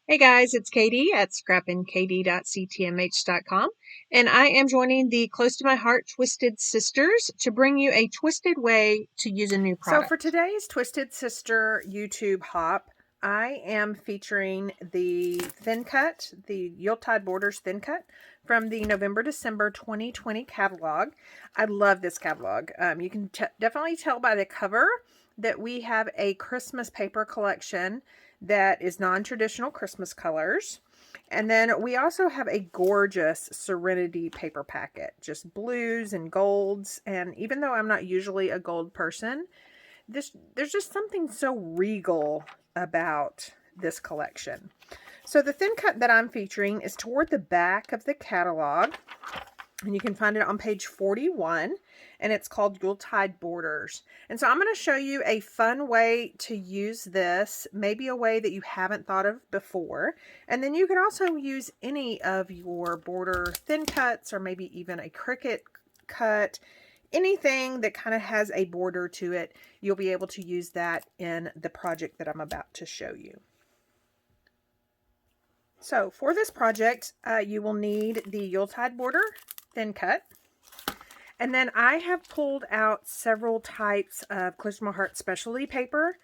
Hey guys, it's Katie at scrappinkaty.ctmh.com, and I am joining the Close to My Heart Twisted Sisters to bring you a twisted way to use a new So product. for today's Twisted Sister YouTube hop, I am featuring the Thin Cut, the Yuletide Borders Thin Cut from the November-December 2020 catalog. I love this catalog. You can definitely tell by the cover that we have a Christmas paper collection that is non-traditional Christmas colors. And then we also have a gorgeous Serenity paper packet, just blues and golds. And even though I'm not usually a gold person, there's just something so regal about this collection. So the thin cut that I'm featuring is toward the back of the catalog, and you can find it on page 41, and it's called Yuletide Borders. And so I'm going to show you a fun way to use this, maybe a way that you haven't thought of before. And then you can also use any of your border thin cuts, or maybe even a Cricut cut, anything that kind of has a border to it. You'll be able to use that in the project that I'm about to show you. So for this project, you will need the Yuletide border thin cut. And then I have pulled out several types of Close to My Heart specialty paper.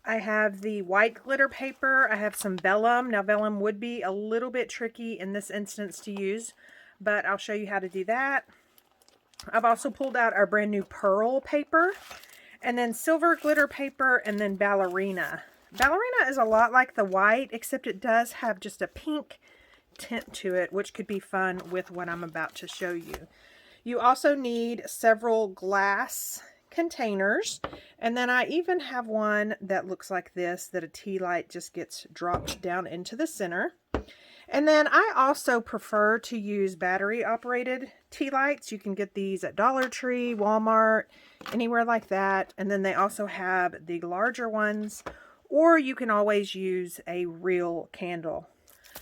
I have the white glitter paper. I have some vellum. Now vellum would be a little bit tricky in this instance to use, but I'll show you how to do that. I've also pulled out our brand new pearl paper, and then silver glitter paper, and then ballerina. Ballerina is a lot like the white, except it does have just a pink tint to it, which could be fun with what I'm about to show you. You also need several glass containers, and then I even have one that looks like this, that a tea light just gets dropped down into the center. And then I also prefer to use battery operated tea lights. You can get these at Dollar Tree, Walmart, anywhere like that. And then they also have the larger ones, or you can always use a real candle.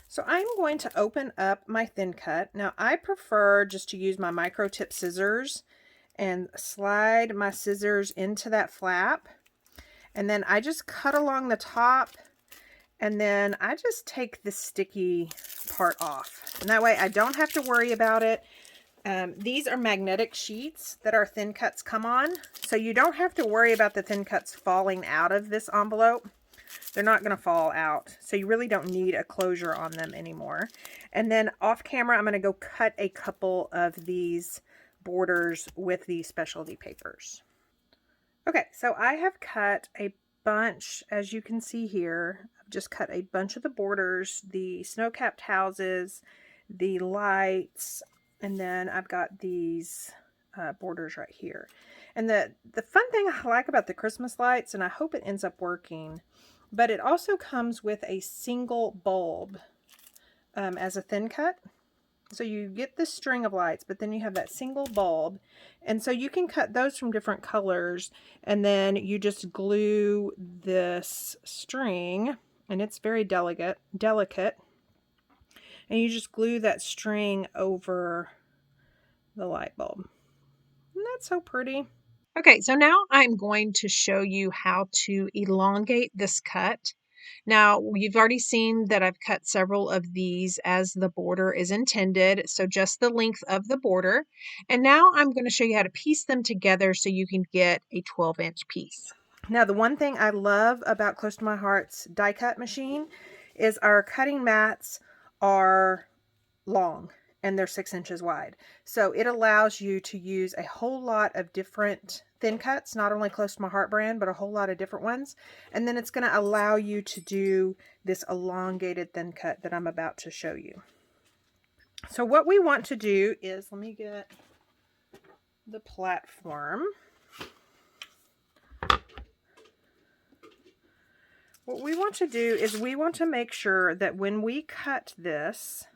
So I'm going to open up my thin cut. Now I prefer just to use my micro tip scissors and slide my scissors into that flap. And then I just cut along the top, and then I just take the sticky part off. And that way I don't have to worry about it. These are magnetic sheets that our thin cuts come on. So you don't have to worry about the thin cuts falling out of this envelope. They're not going to fall out. So you really don't need a closure on them anymore. And then off camera, I'm going to go cut a couple of these borders with these specialty papers. Okay, so I have cut a bunch, as you can see here. I've just cut a bunch of the borders, the snow-capped houses, the lights, and then I've got these borders right here. And the fun thing I like about the Christmas lights, and I hope it ends up working, but it also comes with a single bulb as a thin cut. So you get this string of lights, but then you have that single bulb. And so you can cut those from different colors, and then you just glue this string, and it's very delicate, and you just glue that string over the light bulb. And that's so pretty. Okay, so now I'm going to show you how to elongate this cut. Now, you've already seen that I've cut several of these as the border is intended, so just the length of the border. And now I'm going to show you how to piece them together so you can get a 12-inch piece. Now, the one thing I love about Close to My Heart's die cut machine is our cutting mats are long and they're 6 inches wide. So it allows you to use a whole lot of different thin cuts, not only Close to My Heart brand, but a whole lot of different ones. And then it's going to allow you to do this elongated thin cut that I'm about to show you. So what we want to do is, let me get the platform. What we want to do is we want to make sure that when we cut this,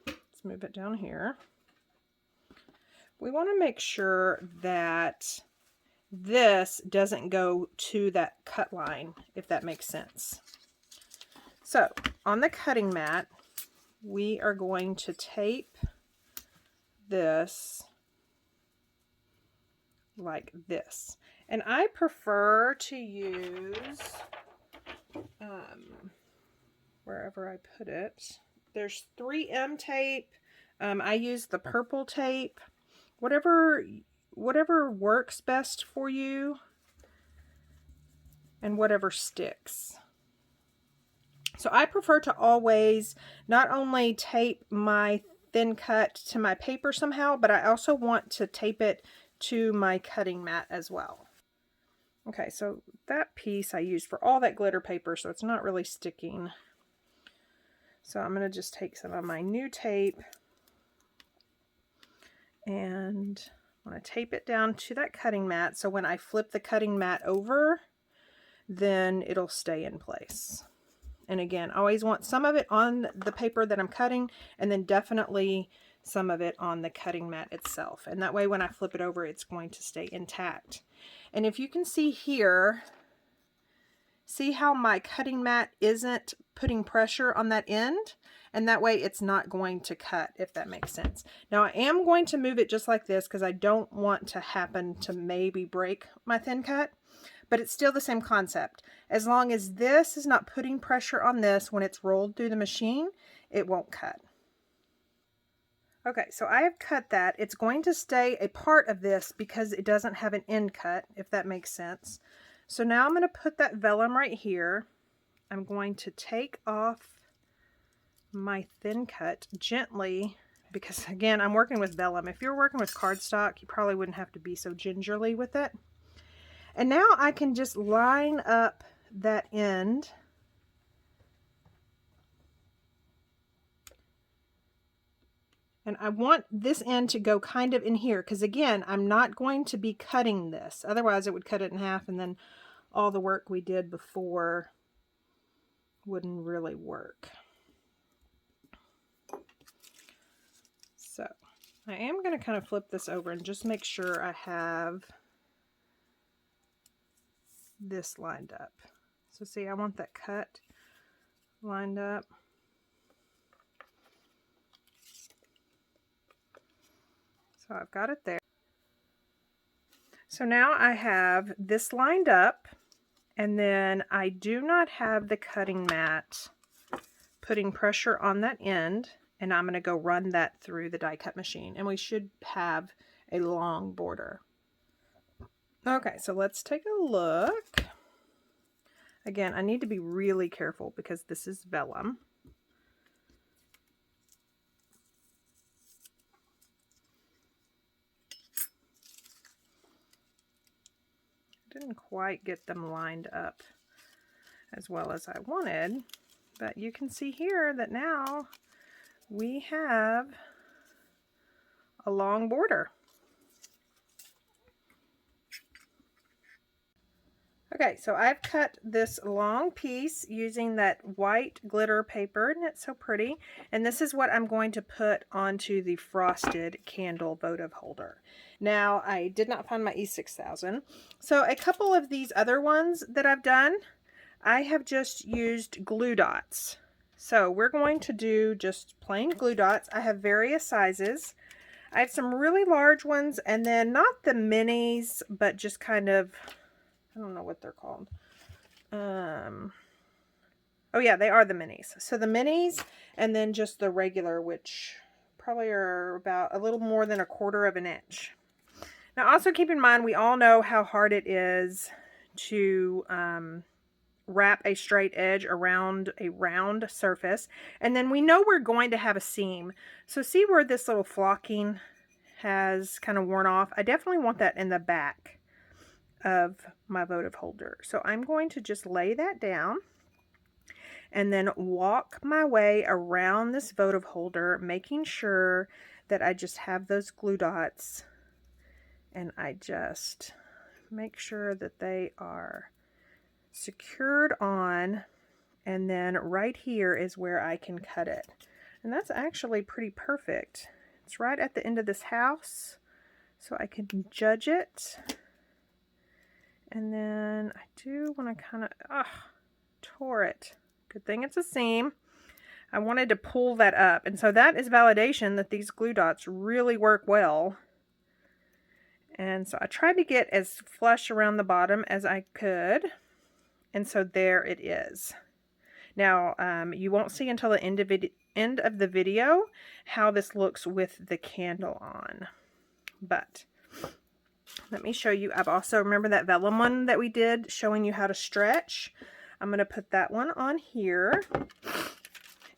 let's move it down here. We want to make sure that this doesn't go to that cut line, if that makes sense. So on the cutting mat, we are going to tape this like this. And I prefer to use wherever I put it. There's 3M tape. I use the purple tape. Whatever works best for you and whatever sticks. So I prefer to always not only tape my thin cut to my paper somehow, but I also want to tape it to my cutting mat as well. Okay, so that piece I used for all that glitter paper, so it's not really sticking. So I'm going to just take some of my new tape and I'm going to tape it down to that cutting mat, so when I flip the cutting mat over, then it'll stay in place. And again, I always want some of it on the paper that I'm cutting, and then definitely some of it on the cutting mat itself. And that way when I flip it over, it's going to stay intact. And if you can see here, see how my cutting mat isn't putting pressure on that end? And that way it's not going to cut, if that makes sense. Now I am going to move it just like this because I don't want to happen to maybe break my thin cut. But it's still the same concept. As long as this is not putting pressure on this when it's rolled through the machine, it won't cut. Okay, so I have cut that. It's going to stay a part of this because it doesn't have an end cut, if that makes sense. So now I'm going to put that vellum right here. I'm going to take off my thin cut gently because, again, I'm working with vellum. If you're working with cardstock, you probably wouldn't have to be so gingerly with it. And now I can just line up that end. And I want this end to go kind of in here because, again, I'm not going to be cutting this. Otherwise, it would cut it in half and then all the work we did before wouldn't really work. So I am going to kind of flip this over and just make sure I have this lined up. So see, I want that cut lined up. So I've got it there. So now I have this lined up, and then I do not have the cutting mat putting pressure on that end, and I'm going to go run that through the die cut machine, and we should have a long border. Okay, so let's take a look. Again, I need to be really careful because this is vellum. Didn't quite get them lined up as well as I wanted, but you can see here that now we have a long border. Okay, so I've cut this long piece using that white glitter paper, and it's so pretty. And this is what I'm going to put onto the frosted candle votive holder. Now, I did not find my E6000. So a couple of these other ones that I've done, I have just used glue dots. So we're going to do just plain glue dots. I have various sizes. I have some really large ones, and then not the minis, but just kind of, I don't know what they're called. Oh yeah, they are the minis. So the minis, and then just the regular, which probably are about a little more than 1/4 of an inch. Now also keep in mind, we all know how hard it is to wrap a straight edge around a round surface. And then we know we're going to have a seam. So see where this little flocking has kind of worn off? I definitely want that in the back of my votive holder. So I'm going to just lay that down and then walk my way around this votive holder, making sure that I just have those glue dots, and I just make sure that they are secured on, and then right here is where I can cut it. And that's actually pretty perfect. It's right at the end of this house, so I can judge it. And then I do want to kind of, tore it. Good thing it's a seam. I wanted to pull that up. And so that is validation that these glue dots really work well. And so I tried to get as flush around the bottom as I could. And so there it is. Now, you won't see until the end of the video how this looks with the candle on. But let me show you. I've also, remember that vellum one that we did showing you how to stretch? I'm going to put that one on here.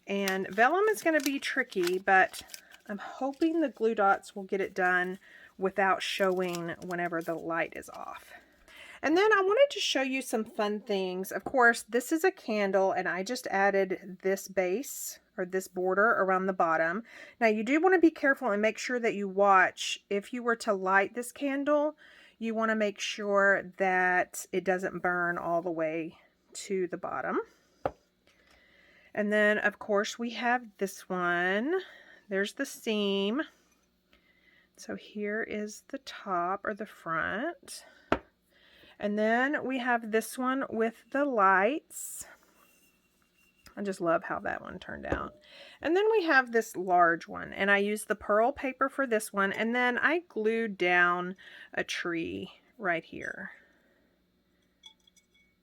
And vellum is going to be tricky, but I'm hoping the glue dots will get it done without showing whenever the light is off. And then I wanted to show you some fun things. Of course, this is a candle, and I just added this base or this border around the bottom. Now, you do want to be careful and make sure that you watch. If you were to light this candle, you want to make sure that it doesn't burn all the way to the bottom. And then, of course, we have this one. There's the seam. So here is the top or the front. And then we have this one with the lights. I just love how that one turned out. And then we have this large one, and I used the pearl paper for this one, and then I glued down a tree right here.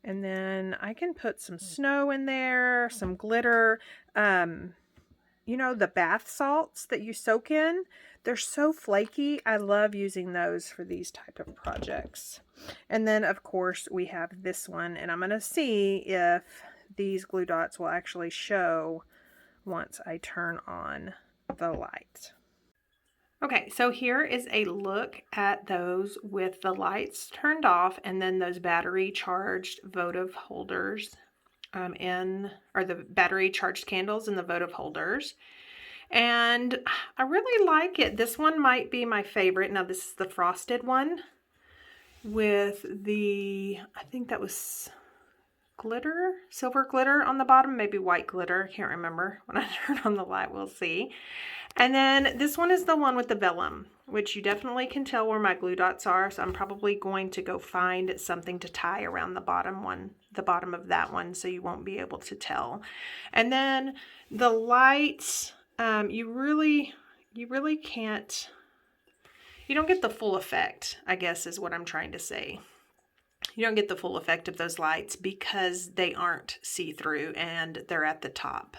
And then I can put some snow in there, some glitter. You know, the bath salts that you soak in, they're so flaky. I love using those for these type of projects. And then, of course, we have this one, and I'm going to see if these glue dots will actually show once I turn on the light. Okay, so here is a look at those with the lights turned off and then those battery charged votive holders or the battery charged candles in the votive holders. And I really like it. This one might be my favorite. Now this is the frosted one with the, I think that was glitter, silver glitter on the bottom, maybe white glitter. I can't remember. When I turn on the light, we'll see. And then this one is the one with the vellum, which you definitely can tell where my glue dots are. So I'm probably going to go find something to tie around the bottom one, the bottom of that one, so you won't be able to tell. And then the lights, you really can't, you don't get the full effect, I guess is what I'm trying to say. You don't get the full effect of those lights because they aren't see-through and they're at the top.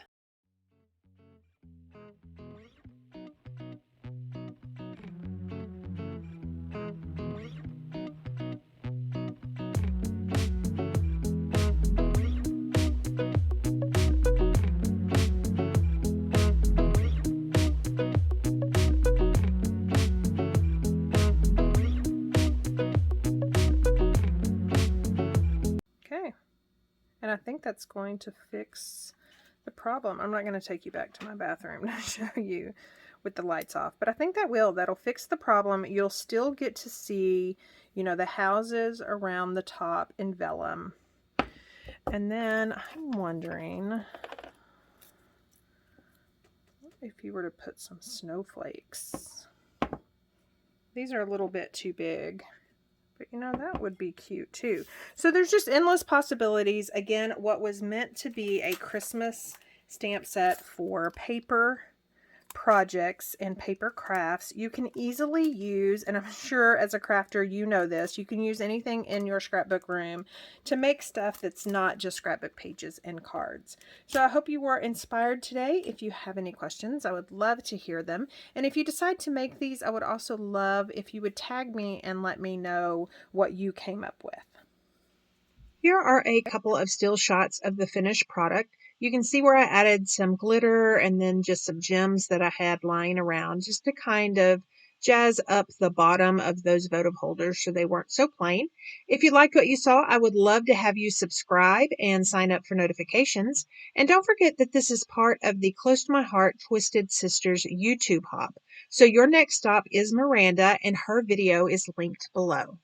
And I think that's going to fix the problem. I'm not going to take you back to my bathroom to show you with the lights off, but I think that'll fix the problem. You'll still get to see, you know, the houses around the top in vellum. And then I'm wondering if you were to put some snowflakes. These are a little bit too big. But you know, that would be cute too. So there's just endless possibilities. Again, what was meant to be a Christmas stamp set for paper projects and paper crafts, you can easily use, and I'm sure as a crafter you know this, you can use anything in your scrapbook room to make stuff that's not just scrapbook pages and cards. So I hope you were inspired today. If you have any questions, I would love to hear them. And if you decide to make these, I would also love if you would tag me and let me know what you came up with. Here are a couple of still shots of the finished product. You can see where I added some glitter and then just some gems that I had lying around just to kind of jazz up the bottom of those votive holders so they weren't so plain. If you liked what you saw, I would love to have you subscribe and sign up for notifications. And don't forget that this is part of the Close to My Heart Twisted Sisters YouTube hop. So your next stop is Miranda, and her video is linked below.